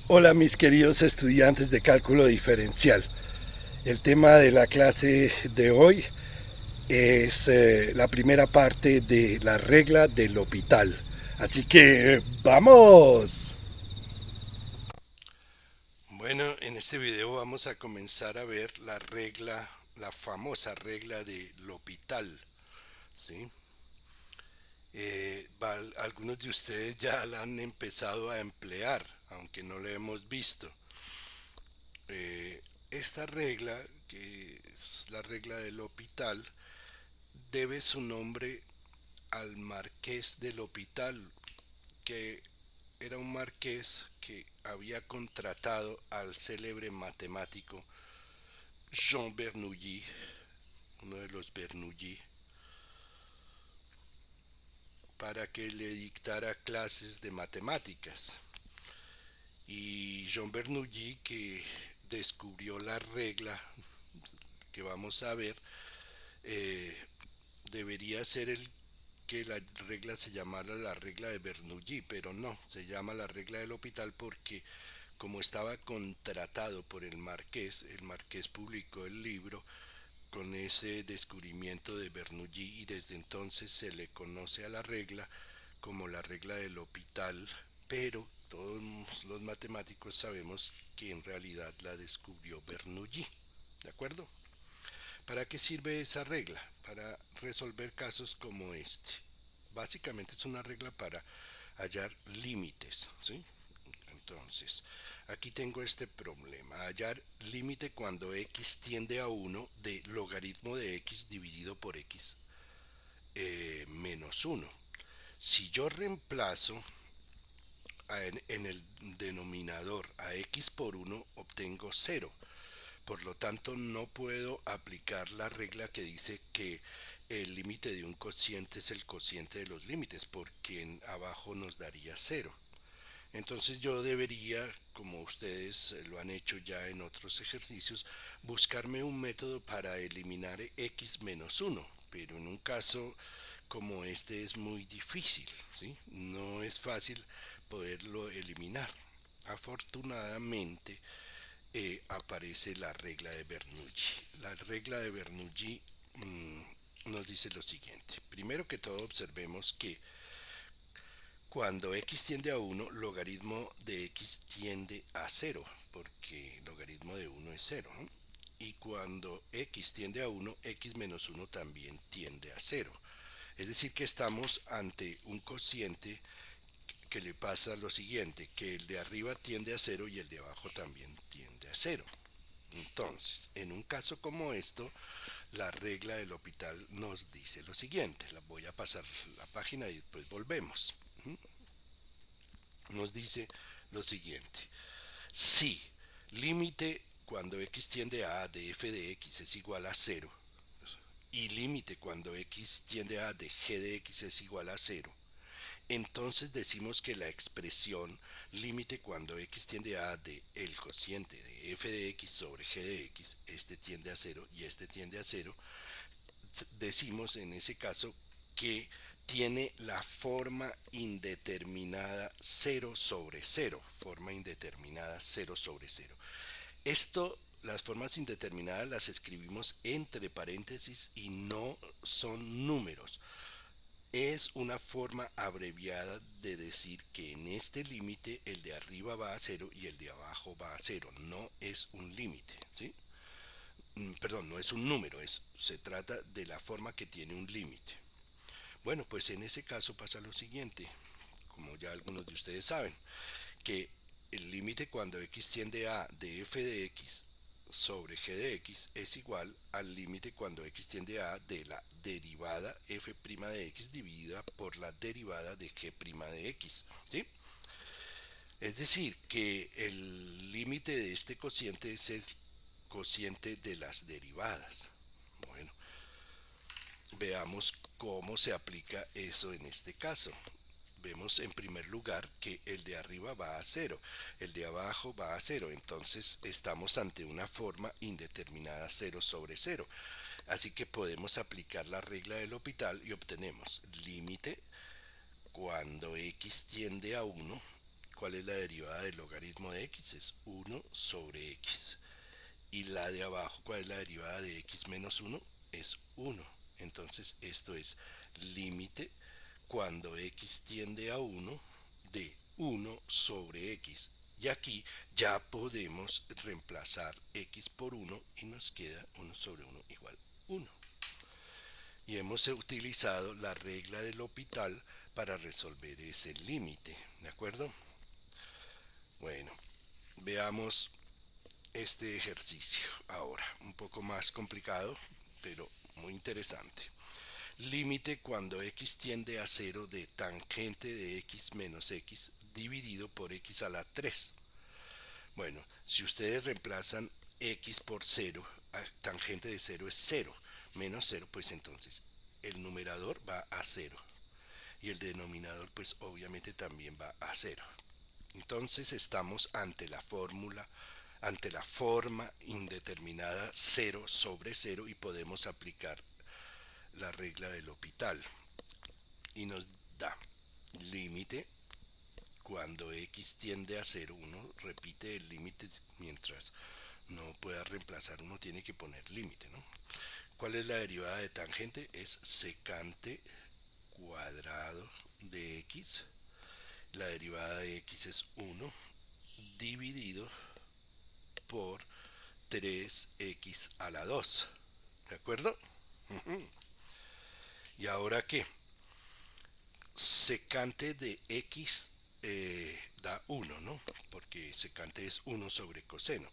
Hola mis queridos estudiantes de cálculo diferencial. El tema de la clase de hoy es la primera parte de la regla del hospital. Así que vamos. Bueno, en este video vamos a comenzar a ver la regla, la famosa regla del hospital, ¿sí? Algunos de ustedes ya la han empezado a emplear, aunque no la hemos visto. Eh, Esta regla, que es la regla del hospital, debe su nombre al marqués del hospital, que era un marqués que había contratado al célebre matemático Jean Bernoulli, uno de los Bernoulli, para que le dictara clases de matemáticas. Y Jean Bernoulli, que descubrió la regla que vamos a ver, eh, debería ser el que la regla se llamara la regla de Bernoulli, pero no, se llama la regla del hospital porque como estaba contratado por el marqués publicó el libro con ese descubrimiento de Bernoulli y desde entonces se le conoce a la regla como la regla del hospital, pero todos los matemáticos sabemos que en realidad la descubrió Bernoulli, ¿de acuerdo? ¿Para qué sirve esa regla? Para resolver casos como este. Básicamente es una regla para hallar límites, ¿sí? Entonces, aquí tengo este problema. Hallar límite cuando x tiende a 1 de logaritmo de x dividido por x menos 1. Si yo reemplazo en el denominador a x por 1, obtengo 0. Por lo tanto, no puedo aplicar la regla que dice que el límite de un cociente es el cociente de los límites, porque en abajo nos daría 0. Entonces yo debería, como ustedes lo han hecho ya en otros ejercicios, buscarme un método para eliminar x menos 1. Pero en un caso como este es muy difícil, ¿sí? No es fácil poderlo eliminar. Afortunadamente aparece la regla de Bernoulli. La regla de Bernoulli nos dice lo siguiente. Primero que todo observemos que cuando x tiende a 1, logaritmo de x tiende a 0, porque logaritmo de 1 es 0. ¿No? Y cuando x tiende a 1, x menos 1 también tiende a 0. Es decir, que estamos ante un cociente que le pasa lo siguiente, que el de arriba tiende a 0 y el de abajo también tiende a 0. Entonces, en un caso como esto, la regla del hospital nos dice lo siguiente. La voy a pasar la página y después volvemos. Nos dice lo siguiente. Si límite cuando x tiende a de f de x es igual a 0 y límite cuando x tiende a de g de x es igual a 0, entonces decimos que la expresión límite cuando x tiende a de el cociente de f de x sobre g de x, este tiende a 0 y este tiende a 0, decimos en ese caso que tiene la forma indeterminada 0 sobre 0, forma indeterminada 0 sobre 0. Esto, las formas indeterminadas las escribimos entre paréntesis y no son números. Es una forma abreviada de decir que en este límite el de arriba va a 0 y el de abajo va a 0. No es un límite, ¿sí? Perdón, no es un número, se trata de la forma que tiene un límite. Bueno, pues en ese caso pasa lo siguiente, como ya algunos de ustedes saben, que el límite cuando x tiende a de f de x sobre g de x es igual al límite cuando x tiende a de la derivada f' de x dividida por la derivada de g' de x, ¿sí? Es decir, que el límite de este cociente es el cociente de las derivadas. Bueno, veamos cómo se aplica eso en este caso. Vemos en primer lugar que el de arriba va a 0, el de abajo va a 0, entonces estamos ante una forma indeterminada 0 sobre 0. Así que podemos aplicar la regla del hospital y obtenemos límite cuando x tiende a 1 ¿Cuál es la derivada del logaritmo de x? Es 1 sobre x. Y la de abajo, ¿cuál es la derivada de x menos 1? Es 1. Entonces esto es límite cuando x tiende a 1 de 1 sobre x. Y aquí ya podemos reemplazar x por 1 y nos queda 1 sobre 1 igual 1. Y hemos utilizado la regla del L'Hopital para resolver ese límite, ¿de acuerdo? Bueno, veamos este ejercicio ahora, un poco más complicado, pero muy interesante. Límite cuando x tiende a 0 de tangente de x menos x dividido por x a la 3. Bueno, si ustedes reemplazan x por 0, tangente de 0 es 0, menos 0, pues entonces el numerador va a 0 y el denominador pues obviamente también va a 0. Entonces estamos ante la fórmula, ante la forma indeterminada 0 sobre 0 y podemos aplicar la regla del L'Hopital y nos da límite cuando x tiende a 0. Uno repite el límite mientras no pueda reemplazar, uno tiene que poner límite, ¿no? ¿Cuál es la derivada de tangente? Es secante cuadrado de x. La derivada de x es 1 dividido por 3x a la 2. ¿De acuerdo? ¿Y ahora qué? Secante de x da 1, ¿no? Porque secante es 1 sobre coseno.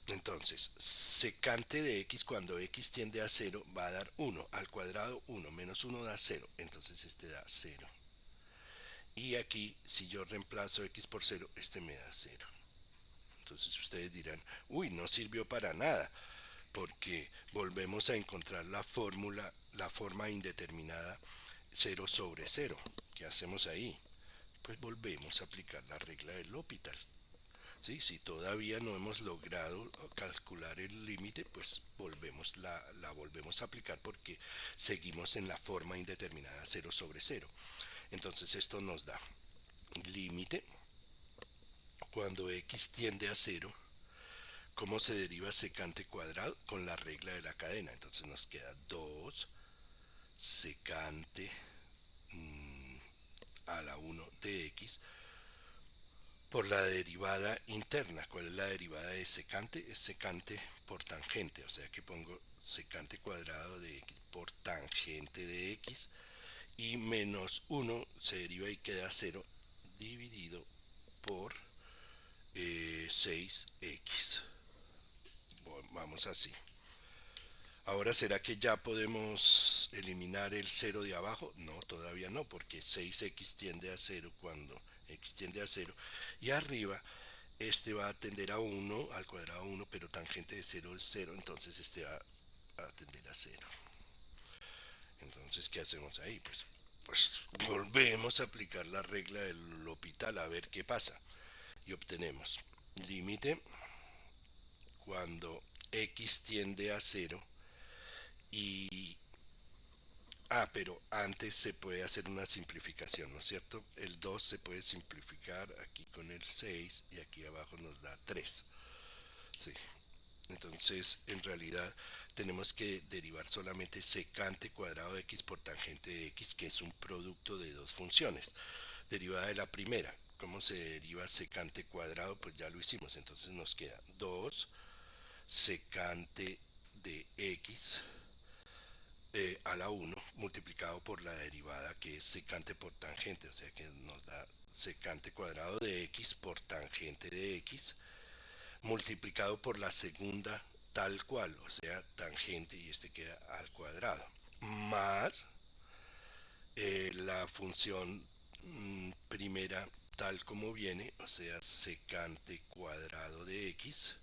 Entonces, secante de x cuando x tiende a 0 va a dar 1 al cuadrado, 1 menos 1 da 0, entonces este da 0. Y aquí, si yo reemplazo x por 0, este me da 0. Entonces ustedes dirán, uy, no sirvió para nada, porque volvemos a encontrar la fórmula, la forma indeterminada 0 sobre 0. ¿Qué hacemos ahí? Pues volvemos a aplicar la regla del L'Hopital. ¿Sí? Si todavía no hemos logrado calcular el límite, pues la volvemos a aplicar porque seguimos en la forma indeterminada 0 sobre 0. Entonces esto nos da límite cuando x tiende a 0. ¿Cómo se deriva secante cuadrado? Con la regla de la cadena. Entonces nos queda 2 secante a la 1 de x por la derivada interna. ¿Cuál es la derivada de secante? Es secante por tangente, o sea que pongo secante cuadrado de x por tangente de x y menos 1 se deriva y queda 0 dividido por 6x. Bueno, vamos así. Ahora, ¿será que ya podemos eliminar el 0 de abajo? No, todavía no, porque 6x tiende a 0 cuando x tiende a 0. Y arriba, este va a tender a 1, al cuadrado 1, pero tangente de 0 es 0, entonces este va a tender a 0. Entonces, ¿qué hacemos ahí? Pues volvemos a aplicar la regla del L'Hopital a ver qué pasa. Y obtenemos límite cuando x tiende a 0 y pero antes se puede hacer una simplificación, ¿no es cierto? El 2 se puede simplificar aquí con el 6 y aquí abajo nos da 3. Sí. Entonces, en realidad, tenemos que derivar solamente secante cuadrado de x por tangente de x, que es un producto de dos funciones. Derivada de la primera, ¿cómo se deriva secante cuadrado? Pues ya lo hicimos, entonces nos queda 2 secante de x a la 1 multiplicado por la derivada que es secante por tangente, o sea que nos da secante cuadrado de x por tangente de x multiplicado por la segunda tal cual, o sea tangente y este queda al cuadrado, más la función primera tal como viene, o sea secante cuadrado de x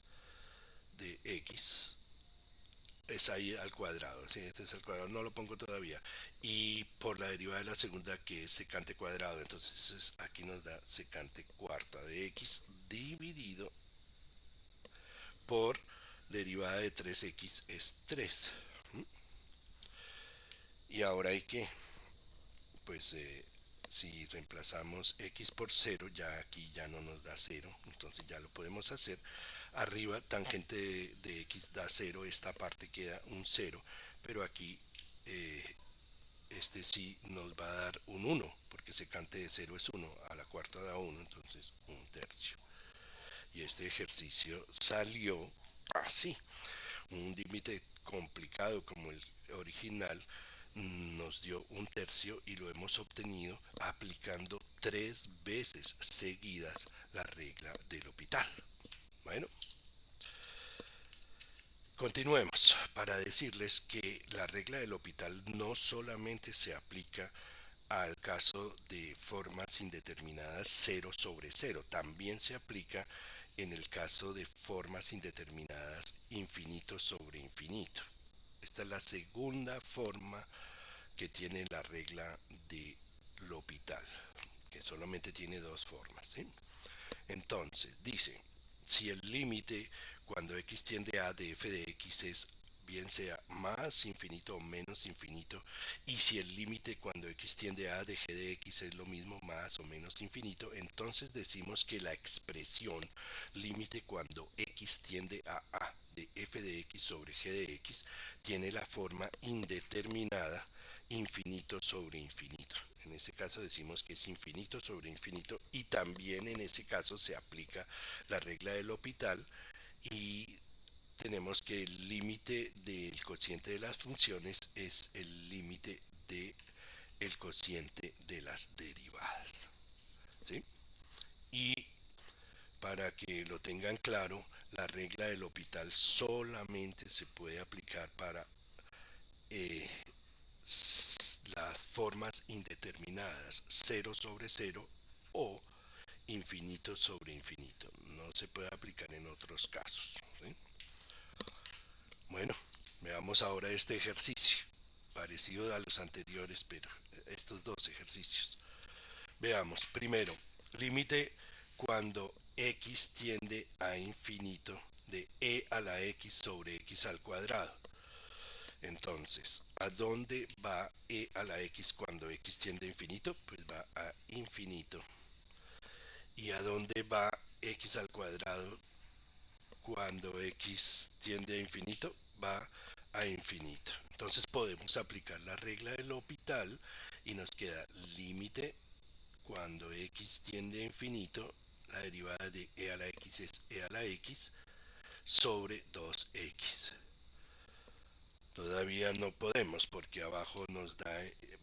es ahí al cuadrado, ¿sí? Este es al cuadrado, no lo pongo todavía, y por la derivada de la segunda que es secante cuadrado, entonces aquí nos da secante cuarta de x dividido por derivada de 3x es 3. Y ahora hay que, pues, si reemplazamos x por 0, ya aquí ya no nos da 0, entonces ya lo podemos hacer. Arriba tangente de x da 0, esta parte queda un 0, pero aquí este sí nos va a dar un 1, porque secante de 0 es 1, a la cuarta da 1, entonces un tercio. Y este ejercicio salió así. Un límite complicado como el original nos dio un tercio y lo hemos obtenido aplicando 3 veces seguidas la regla del L'Hopital. Bueno, continuemos para decirles que la regla del L'Hopital no solamente se aplica al caso de formas indeterminadas 0 sobre 0, también se aplica en el caso de formas indeterminadas infinito sobre infinito. Esta es la segunda forma que tiene la regla de L'Hopital, que solamente tiene dos formas, ¿sí? Entonces, dice, si el límite cuando x tiende a de f de x es bien sea más infinito o menos infinito, y si el límite cuando x tiende a de g de x es lo mismo más o menos infinito, entonces decimos que la expresión límite cuando x tiende a de f de x sobre g de x tiene la forma indeterminada infinito sobre infinito. En ese caso decimos que es infinito sobre infinito, y también en ese caso se aplica la regla del L'Hopital y tenemos que el límite del cociente de las funciones es el límite del cociente de las derivadas, ¿sí? Y para que lo tengan claro, la regla del L'Hopital solamente se puede aplicar para eh, las formas indeterminadas 0 sobre 0 o infinito sobre infinito. No se puede aplicar en otros casos, ¿sí? Bueno, veamos ahora este ejercicio, parecido a los anteriores, pero estos dos ejercicios. Veamos, primero, límite cuando x tiende a infinito de e a la x sobre x al cuadrado. Entonces, ¿a dónde va e a la x cuando x tiende a infinito? Pues va a infinito. ¿Y a dónde va x al cuadrado cuando x tiende a infinito? Va a infinito. Entonces podemos aplicar la regla del L'Hopital y nos queda límite cuando x tiende a infinito, la derivada de e a la x es e a la x sobre 2x. Todavía no podemos porque abajo nos da,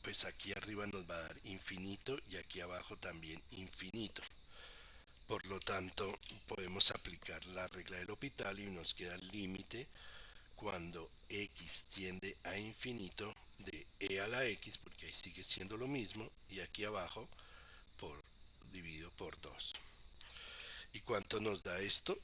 pues aquí arriba nos va a dar infinito y aquí abajo también infinito. Por lo tanto, podemos aplicar la regla del L'Hopital y nos queda el límite cuando x tiende a infinito de e a la x, porque ahí sigue siendo lo mismo, y aquí abajo por dividido por 2. ¿Y cuánto nos da esto?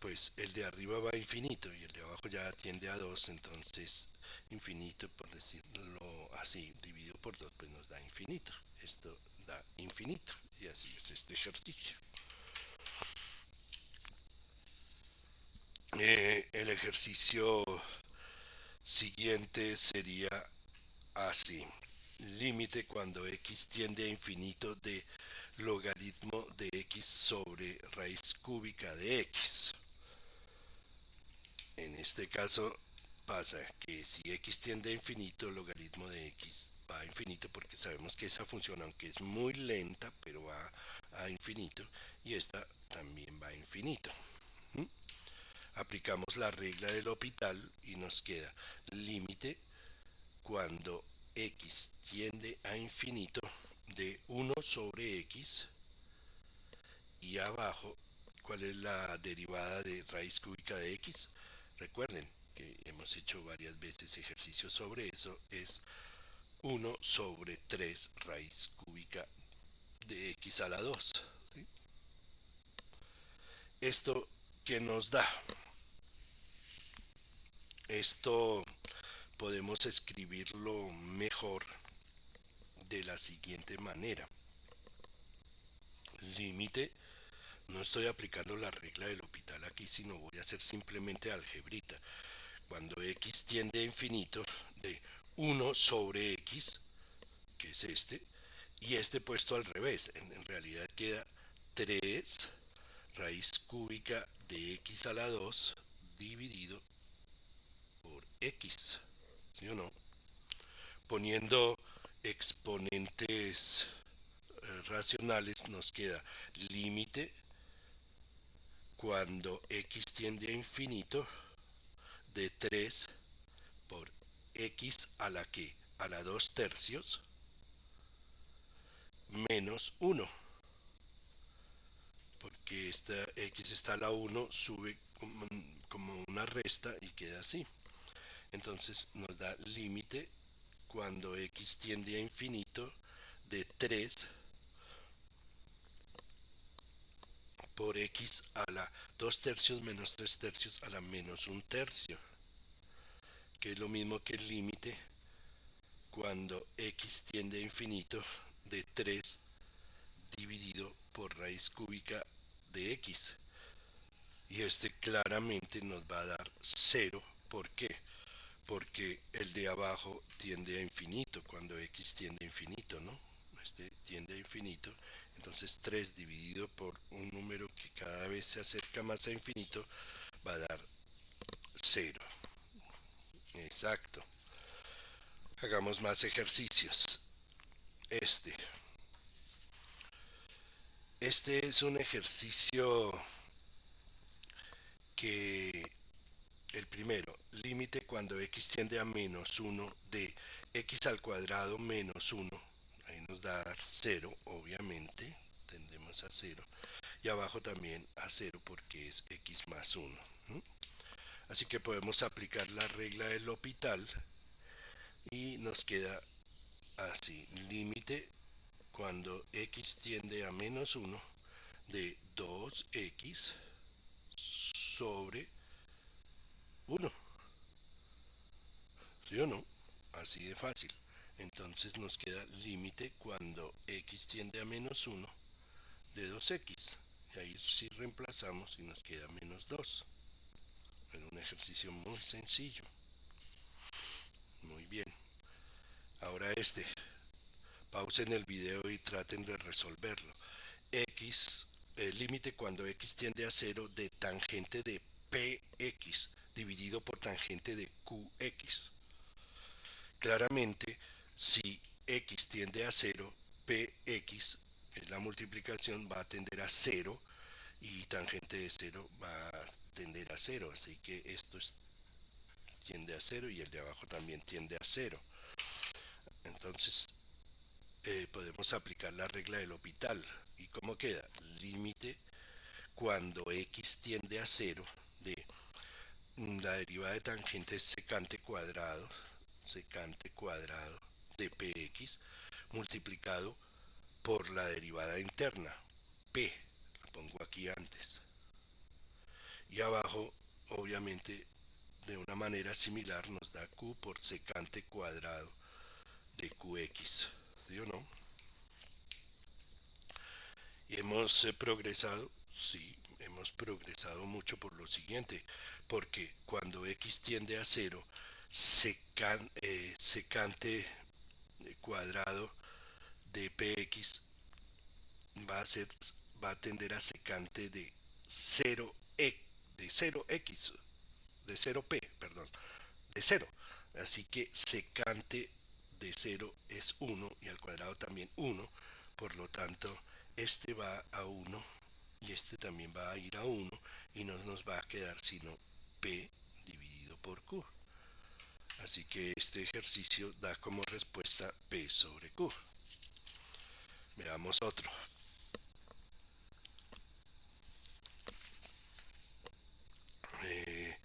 Pues el de arriba va a infinito y el de abajo ya tiende a 2, entonces infinito, por decirlo así, dividido por 2, pues nos da infinito. Esto da infinito y así es este ejercicio. El ejercicio siguiente sería así. Límite cuando x tiende a infinito de logaritmo de x sobre raíz cúbica de x. En este caso pasa que si x tiende a infinito, el logaritmo de x va a infinito, porque sabemos que esa función, aunque es muy lenta, pero va a infinito, y esta también va a infinito. Aplicamos la regla del L'Hopital y nos queda límite cuando x tiende a infinito de 1 sobre x, y abajo, ¿cuál es la derivada de raíz cúbica de x? Recuerden que hemos hecho varias veces ejercicios sobre eso, es 1 sobre 3 raíz cúbica de x a la 2, ¿sí? ¿Esto qué nos da? Esto podemos escribirlo mejor de la siguiente manera. Límite, no estoy aplicando la regla del L'Hopital aquí, sino voy a hacer simplemente algebrita. Cuando x tiende a infinito de 1 sobre x, que es este, y este puesto al revés, en realidad queda 3 raíz cúbica de x a la 2 dividido por x, ¿sí o no? Poniendo exponentes racionales nos queda límite cuando x tiende a infinito de 3 por x a la que a la 2 tercios menos 1, porque esta x está a la 1, sube como una resta y queda así. Entonces nos da límite cuando x tiende a infinito de 3 por x a la 2 tercios menos 3 tercios a la menos 1 tercio, que es lo mismo que el límite cuando x tiende a infinito de 3 dividido por raíz cúbica de x. Y este claramente nos va a dar 0. ¿Por qué? Porque el de abajo tiende a infinito cuando x tiende a infinito, ¿no? Este tiende a infinito. Entonces 3 dividido por un número que cada vez se acerca más a infinito va a dar 0. Exacto. Hagamos más ejercicios. Este. Este es un ejercicio que el primero, límite cuando x tiende a menos 1 de x al cuadrado menos 1. Ahí nos da 0, obviamente. Tendemos a 0. Y abajo también a 0 porque es x más 1. Así que podemos aplicar la regla del L'Hopital y nos queda así. Límite cuando x tiende a menos 1 de 2x sobre 1. ¿Sí o no? Así de fácil. Entonces nos queda límite cuando x tiende a menos 1 de 2x. Y ahí sí reemplazamos y nos queda menos 2. Es un ejercicio muy sencillo. Muy bien. Ahora este. Pausen el video y traten de resolverlo. X, límite cuando x tiende a 0 de tangente de px dividido por tangente de qx. Claramente, si x tiende a 0, px, es la multiplicación, va a tender a 0 y tangente de 0 va a tender a 0. Así que esto tiende a 0 y el de abajo también tiende a 0. Entonces, podemos aplicar la regla del L'Hopital. ¿Y cómo queda? Límite cuando x tiende a 0 de la derivada de tangente secante cuadrado de px multiplicado por la derivada interna p, la pongo aquí antes, y abajo obviamente de una manera similar nos da q por secante cuadrado de qx, ¿sí o no? Y hemos progresado, sí, hemos progresado mucho por lo siguiente, porque cuando x tiende a 0, secante cuadrado de px va a ser, va a tender a secante de 0 de 0x, de 0p, perdón, de 0. Así que secante de 0 es 1 y al cuadrado también 1. Por lo tanto, este va a 1 y este también va a ir a 1 y no nos va a quedar sino p dividido por q. Así que este ejercicio da como respuesta p sobre q. Veamos otro. Eh,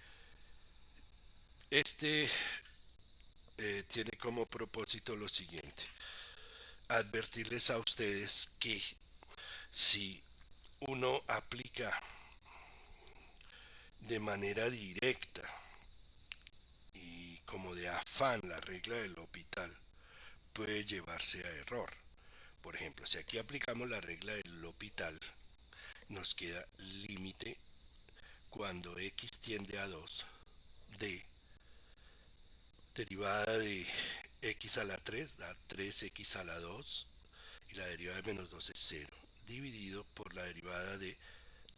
este tiene como propósito lo siguiente: advertirles a ustedes que si uno aplica de manera directa y como de afán la regla del L'Hopital, puede llevarse a error. Por ejemplo, si aquí aplicamos la regla del L'Hopital, nos queda límite cuando x tiende a 2 de derivada de x a la 3 da 3x a la 2 y la derivada de menos 2 es 0, dividido por la derivada de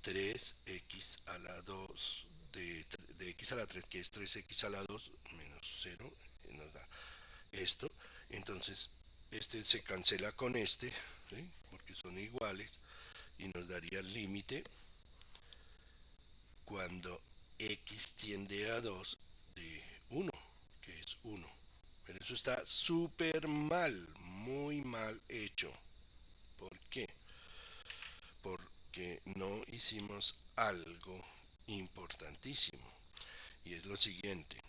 3x a la 2 de x a la 3, que es 3x a la 2 menos 0, nos da esto. Entonces este se cancela con este, ¿sí? Porque son iguales, y nos daría el límite cuando x tiende a 2 de 1, que es 1. Pero eso está súper mal, muy mal hecho. ¿Por qué? Porque no hicimos algo importantísimo, y es lo siguiente: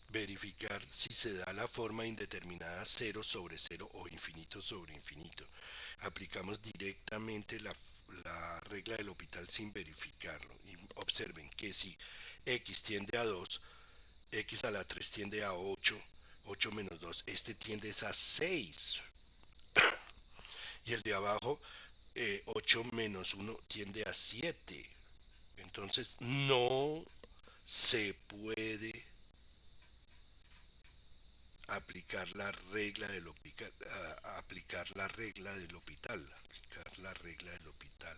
verificar si se da la forma indeterminada 0 sobre 0 o infinito sobre infinito. Aplicamos directamente la regla del L'Hopital sin verificarlo. Y observen que si x tiende a 2, x a la 3 tiende a 8, 8 menos 2, este tiende a 6. Y el de abajo, 8 menos 1 tiende a 7. Entonces no se puede aplicar la regla del L'Hopital, aplicar la regla del L'Hopital, aplicar la regla del L'Hopital.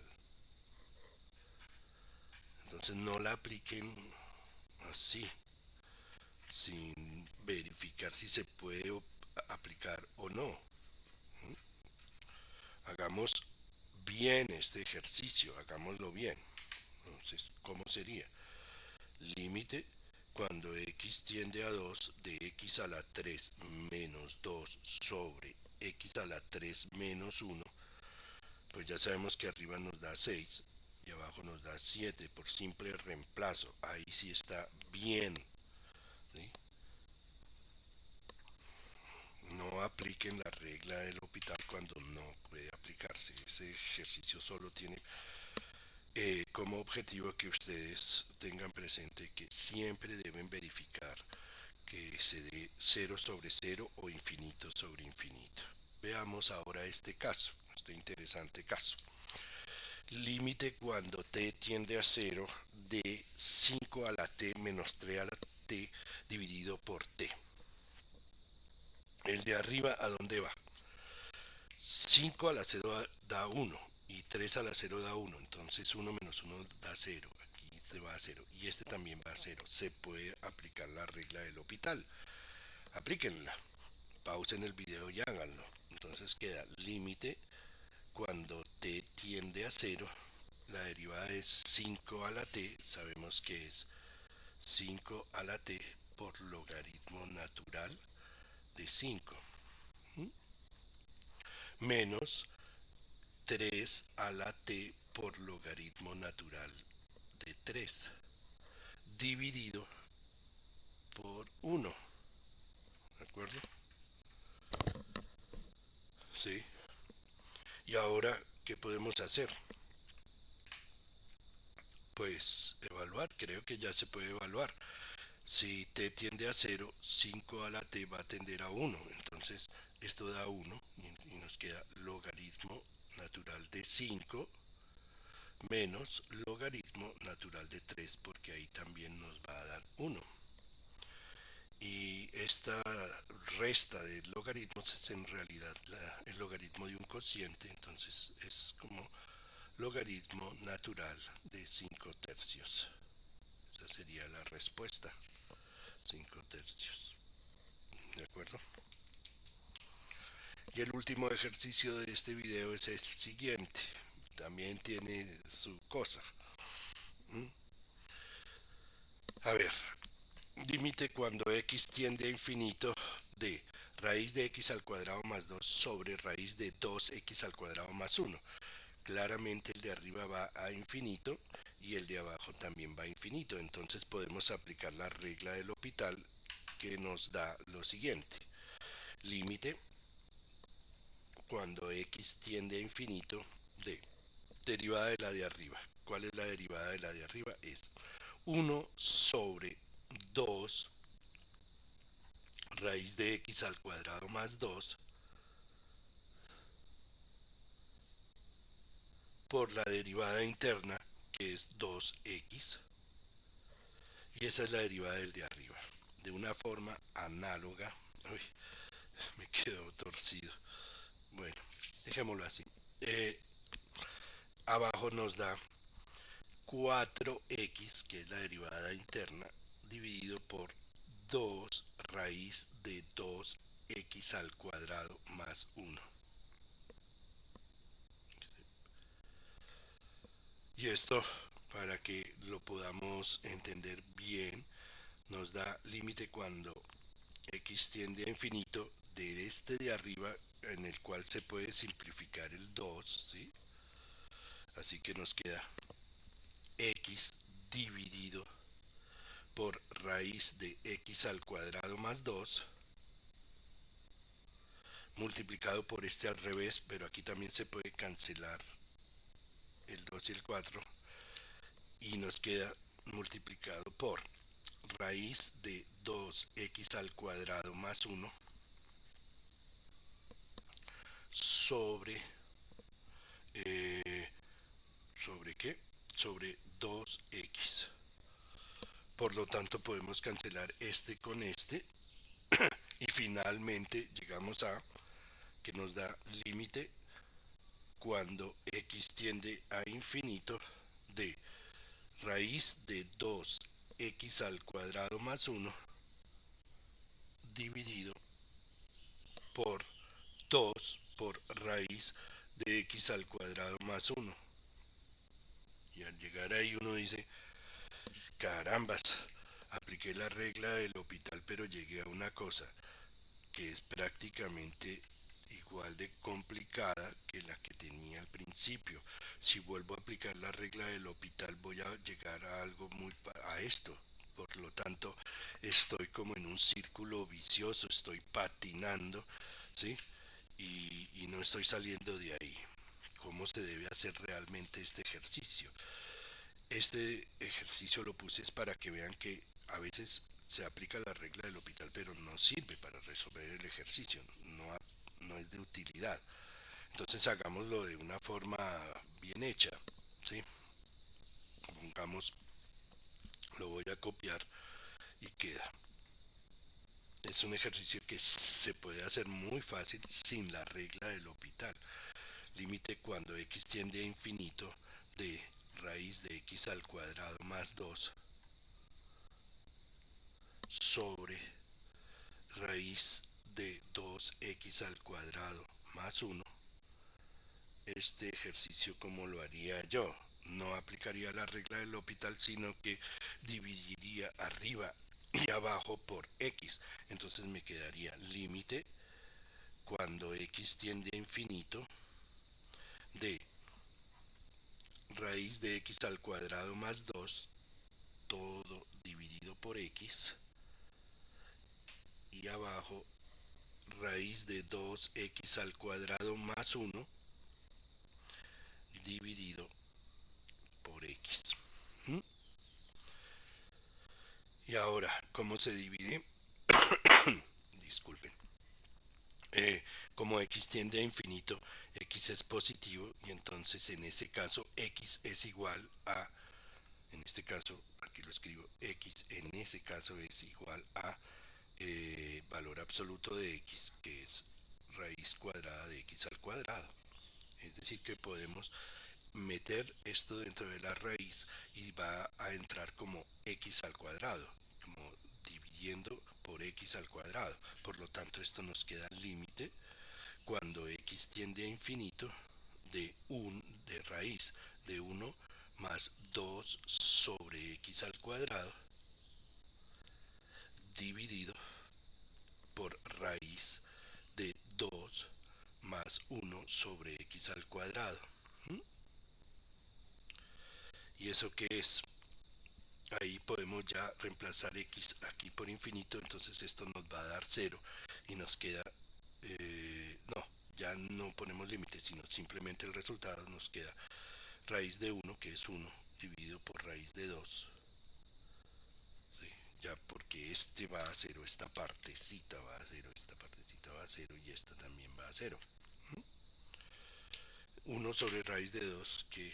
Entonces no la apliquen así, sin verificar si se puede aplicar o no. Hagamos bien este ejercicio, hagámoslo bien. Entonces, ¿cómo sería? Límite cuando x tiende a 2 de x a la 3 menos 2 sobre x a la 3 menos 1, pues ya sabemos que arriba nos da 6 y abajo nos da 7 por simple reemplazo. Ahí sí está bien, ¿sí? No apliquen la regla del L'Hopital cuando no puede aplicarse. Ese ejercicio solo tiene como objetivo que ustedes tengan presente que siempre deben verificar que se dé 0 sobre 0 o infinito sobre infinito. Veamos ahora este caso, este interesante caso. Límite cuando t tiende a 0 de 5 a la t menos 3 a la t dividido por t. El de arriba, ¿a dónde va? 5 a la 0 da 1 y 3 a la 0 da 1. Entonces 1 menos 1 da 0. Aquí se va a 0 y este también va a 0. Se puede aplicar la regla del L'Hopital. Aplíquenla. Pausen el video y háganlo. Entonces queda límite cuando t tiende a 0. La derivada es 5 a la t. Sabemos que es 5 a la t por logaritmo natural de 5. Menos 3 a la t por logaritmo natural de 3 dividido por 1. ¿De acuerdo? Sí. Y ahora, ¿qué podemos hacer? Pues evaluar, creo que ya se puede evaluar. Si t tiende a 0, 5 a la t va a tender a 1. Entonces esto da 1 y nos queda logaritmo natural de 5 menos logaritmo natural de 3, porque ahí también nos va a dar 1. Y esta resta de logaritmos es en realidad el logaritmo de un cociente, entonces es como logaritmo natural de 5 tercios. Esa sería la respuesta, 5 tercios. ¿De acuerdo? Y el último ejercicio de este video es el siguiente. También tiene su cosa. A ver, límite cuando x tiende a infinito de raíz de x al cuadrado más 2 sobre raíz de 2x al cuadrado más 1. Claramente el de arriba va a infinito y el de abajo también va a infinito. Entonces podemos aplicar la regla del L'Hopital, que nos da lo siguiente. Límite cuando x tiende a infinito de derivada de la de arriba. ¿Cuál es la derivada de la de arriba? Es 1 sobre 2 raíz de x al cuadrado más 2 por la derivada interna, que es 2x, y esa es la derivada del de arriba. De una forma análoga, uy, me quedo torcido. Bueno, dejémoslo así. Eh, Abajo nos da 4x, que es la derivada interna, dividido por 2 raíz de 2x al cuadrado más 1. Y esto, para que lo podamos entender bien, nos da límite cuando x tiende a infinito de este de arriba, en el cual se puede simplificar el 2, ¿sí? Así que nos queda x dividido por raíz de x al cuadrado más 2 multiplicado por este al revés, pero aquí también se puede cancelar el 2 y el 4 y nos queda multiplicado por raíz de 2x al cuadrado más 1 sobre ¿sobre qué? Sobre 2x. Por lo tanto podemos cancelar este con este y finalmente llegamos a que nos da límite cuando x tiende a infinito de raíz de 2x al cuadrado más 1 dividido por 2 por raíz de x al cuadrado más 1. Y al llegar ahí uno dice, carambas, apliqué la regla del hospital pero llegué a una cosa que es prácticamente igual de complicada que la que tenía al principio. Si vuelvo a aplicar la regla del hospital voy a llegar a algo a esto. Por lo tanto, estoy como en un círculo vicioso, estoy patinando, ¿sí? Y no estoy saliendo de ahí. ¿Cómo se debe hacer realmente este ejercicio? Este ejercicio lo puse es para que vean que a veces se aplica la regla del hospital, pero no sirve para resolver el ejercicio, no es de utilidad. Entonces hagámoslo de una forma bien hecha, ¿sí? Pongamos, lo voy a copiar y queda. Es un ejercicio que se puede hacer muy fácil sin la regla del hospital. Límite cuando x tiende a infinito de raíz de x al cuadrado más 2 sobre raíz de 2x al cuadrado más 1. Este ejercicio como lo haría yo. No aplicaría la regla del hospital, sino que dividiría arriba y abajo por x. Entonces me quedaría límite cuando x tiende a infinito de raíz de x al cuadrado más 2 todo dividido por x y abajo raíz de 2x al cuadrado más 1 dividido por x. ¿Mm? Y ahora, ¿cómo se divide? Disculpen. Como x tiende a infinito, x es positivo y entonces en ese caso x es igual a, en este caso, aquí lo escribo, x en ese caso es igual a valor absoluto de x, que es raíz cuadrada de x al cuadrado. Es decir, que podemos meter esto dentro de la raíz y va a entrar como x al cuadrado, como dividiendo por x al cuadrado. Por lo tanto, esto nos queda límite cuando x tiende a infinito de raíz de 1 más 2 sobre x al cuadrado dividido por raíz de 2 más 1 sobre x al cuadrado. ¿Mm? ¿Y eso qué es? Ahí podemos ya reemplazar x aquí por infinito, entonces esto nos va a dar 0 y nos queda, no, ya no ponemos límite, sino simplemente el resultado nos queda raíz de 1, que es 1, dividido por raíz de 2, ¿sí? Ya porque este va a 0, esta partecita va a 0, esta partecita va a 0 y esta también va a 0. 1 sobre raíz de 2, que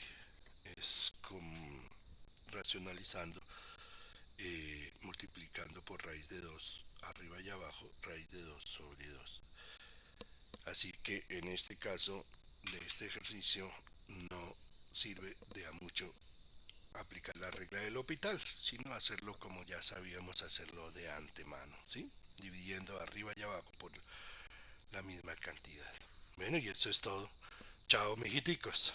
es como racionalizando, multiplicando por raíz de 2 arriba y abajo, raíz de 2 sobre 2. Así que en este caso de este ejercicio no sirve de a mucho aplicar la regla del hospital, sino hacerlo como ya sabíamos hacerlo de antemano, ¿sí? Dividiendo arriba y abajo por la misma cantidad. Bueno, y eso es todo. Chao, mijiticos.